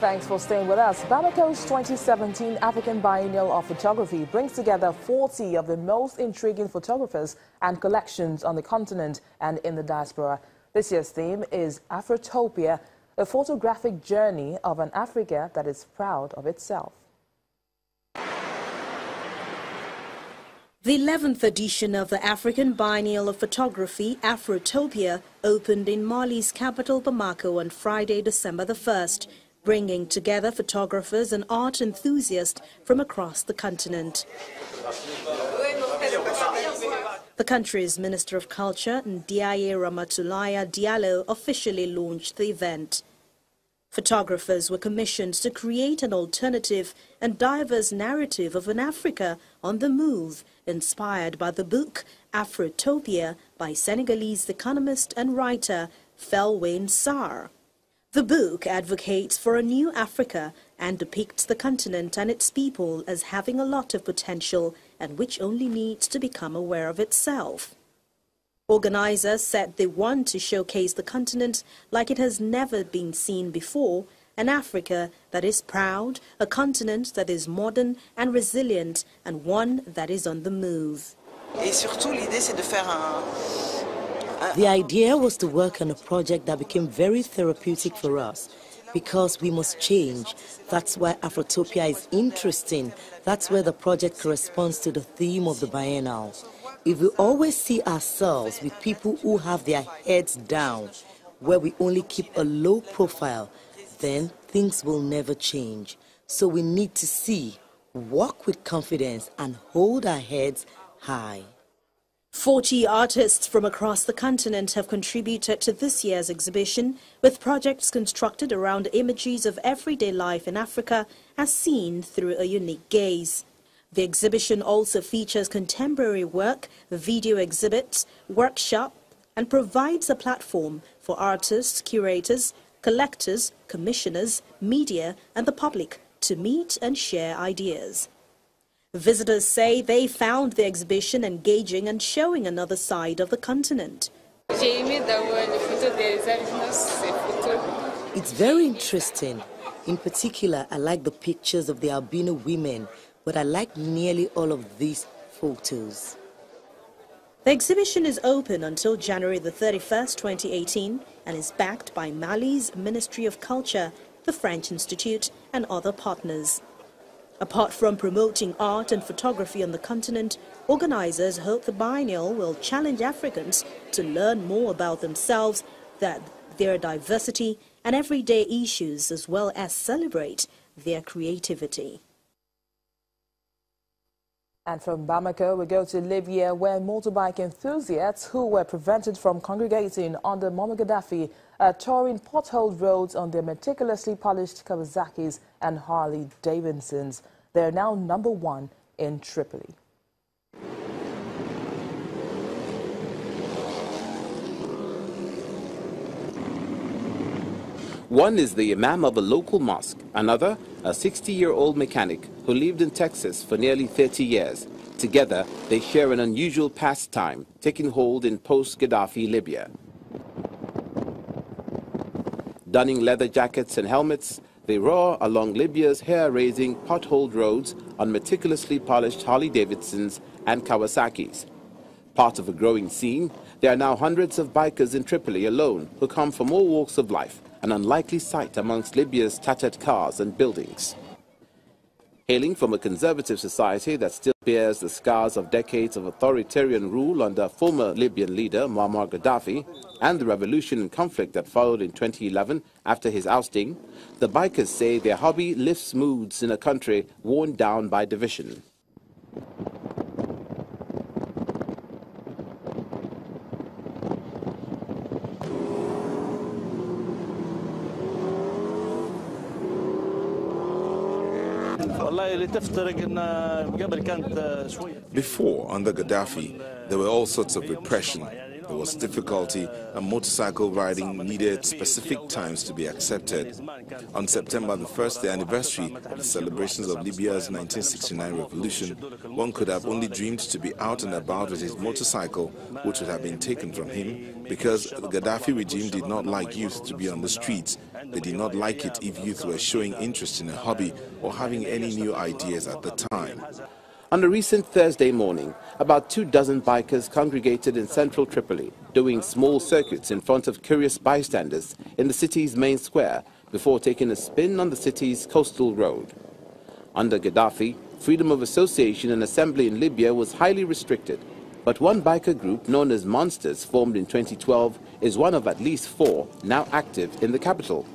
Thanks for staying with us. Bamako's 2017 African Biennial of Photography brings together 40 of the most intriguing photographers and collections on the continent and in the diaspora. This year's theme is Afrotopia, a photographic journey of an Africa that is proud of itself. The 11th edition of the African Biennial of Photography, Afrotopia, opened in Mali's capital Bamako on Friday, December the 1st, bringing together photographers and art enthusiasts from across the continent. The country's Minister of Culture, Ndiaye Ramatoulaye Diallo, officially launched the event. Photographers were commissioned to create an alternative and diverse narrative of an Africa on the move, inspired by the book Afrotopia by Senegalese economist and writer Felwine Sarr. The book advocates for a new Africa and depicts the continent and its people as having a lot of potential and which only needs to become aware of itself. Organizers said they want to showcase the continent like it has never been seen before, an Africa that is proud, a continent that is modern and resilient, and one that is on the move. The idea was to work on a project that became very therapeutic for us because we must change. That's why Afrotopia is interesting. That's where the project corresponds to the theme of the biennial. If we always see ourselves with people who have their heads down, where we only keep a low profile, then things will never change. So we need to see, walk with confidence and hold our heads high. 40 artists from across the continent have contributed to this year's exhibition, with projects constructed around images of everyday life in Africa as seen through a unique gaze. The exhibition also features contemporary work, video exhibits, workshops, and provides a platform for artists, curators, collectors, commissioners, media, and the public to meet and share ideas. Visitors say they found the exhibition engaging and showing another side of the continent. It's very interesting. In particular, I like the pictures of the albino women, but I like nearly all of these photos. The exhibition is open until January the 31st, 2018, and is backed by Mali's Ministry of Culture, the French Institute, and other partners. Apart from promoting art and photography on the continent, organizers hope the biennial will challenge Africans to learn more about themselves, their diversity, and everyday issues, as well as celebrate their creativity. And from Bamako, we go to Libya, where motorbike enthusiasts who were prevented from congregating under Muammar Gaddafi are touring potholed roads on their meticulously polished Kawasaki's and Harley Davidsons. They are now #1 in Tripoli. One is the imam of a local mosque, another a 60-year-old mechanic who lived in Texas for nearly 30 years. Together, they share an unusual pastime, taking hold in post-Gaddafi Libya. Donning leather jackets and helmets, they roar along Libya's hair-raising, potholed roads on meticulously polished Harley-Davidsons and Kawasaki's. Part of a growing scene, there are now hundreds of bikers in Tripoli alone who come from all walks of life, an unlikely sight amongst Libya's tattered cars and buildings. Hailing from a conservative society that still bears the scars of decades of authoritarian rule under former Libyan leader Muammar Gaddafi and the revolution and conflict that followed in 2011 after his ousting, the bikers say their hobby lifts moods in a country worn down by division. Before, under Gaddafi, there were all sorts of repression. There was difficulty, and motorcycle riding needed specific times to be accepted. On September the 1st, the anniversary of the celebrations of Libya's 1969 revolution, one could have only dreamed to be out and about with his motorcycle, which would have been taken from him, because the Gaddafi regime did not like youth to be on the streets. They did not like it if youth were showing interest in a hobby or having any new ideas at the time. On a recent Thursday morning, about 24 bikers congregated in central Tripoli, doing small circuits in front of curious bystanders in the city's main square before taking a spin on the city's coastal road. Under Gaddafi, freedom of association and assembly in Libya was highly restricted, but one biker group known as Monsters, formed in 2012, is one of at least 4 now active in the capital.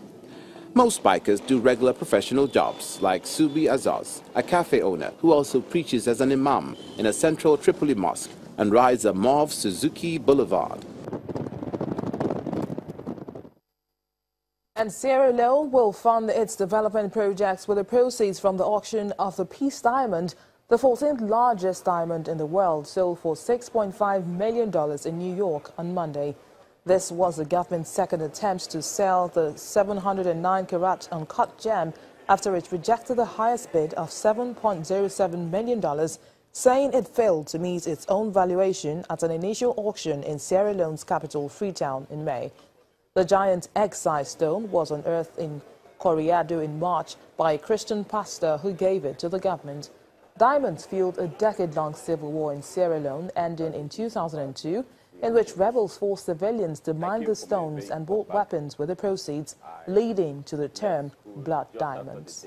Most bikers do regular professional jobs, like Subi Azaz, a cafe owner who also preaches as an imam in a central Tripoli mosque and rides a mauve Suzuki Boulevard. And Sierra Leone will fund its development projects with the proceeds from the auction of the Peace Diamond, the 14th largest diamond in the world, sold for $6.5 million in New York on Monday. This was the government's second attempt to sell the 709-carat uncut gem after it rejected the highest bid of $7.07 million, saying it failed to meet its own valuation at an initial auction in Sierra Leone's capital, Freetown, in May. The giant egg-sized stone was unearthed in Correado in March by a Christian pastor who gave it to the government. Diamonds fueled a decade-long civil war in Sierra Leone, ending in 2002, in which rebels forced civilians to mine the stones and bought weapons with the proceeds, leading to the term blood diamonds.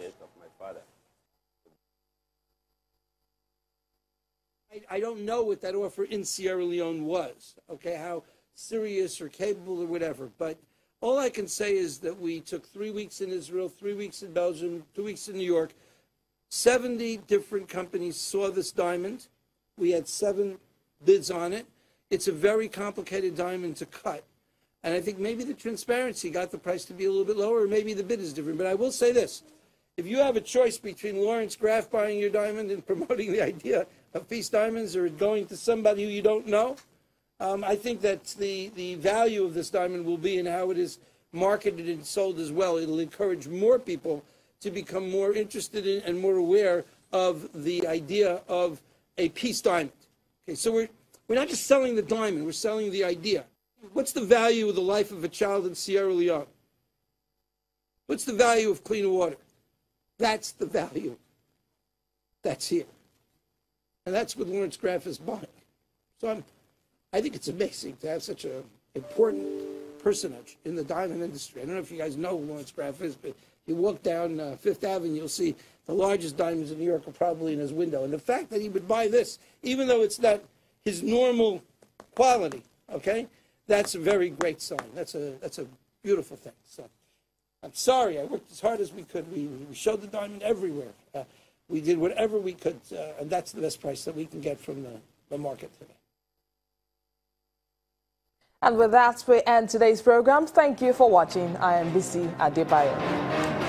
I don't know what that offer in Sierra Leone was, okay, how serious or capable or whatever, but all I can say is that we took 3 weeks in Israel, 3 weeks in Belgium, 2 weeks in New York. 70 different companies saw this diamond. We had 7 bids on it. It's a very complicated diamond to cut. And I think maybe the transparency got the price to be a little bit lower, or maybe the bid is different. But I will say this. If you have a choice between Lawrence Graff buying your diamond and promoting the idea of Peace Diamonds, or going to somebody who you don't know, I think that the value of this diamond will be in how it is marketed and sold as well. It'll encourage more people to become more interested in and more aware of the idea of a peace diamond. Okay, so we're not just selling the diamond, we're selling the idea. What's the value of the life of a child in Sierra Leone? What's the value of clean water? That's the value that's here. And that's what Lawrence Graff is buying. So I think it's amazing to have such an important personage in the diamond industry. I don't know if you guys know who Lawrence Graff is, but you walk down Fifth Avenue, you'll see the largest diamonds in New York are probably in his window. And the fact that he would buy this, even though it's not his normal quality, okay, that's a very great sign. That's a beautiful thing. So I'm sorry, I worked as hard as we could. We showed the diamond everywhere. We did whatever we could, and that's the best price that we can get from the market today. And with that, we end today's program. Thank you for watching. I am Bisi Adebayo.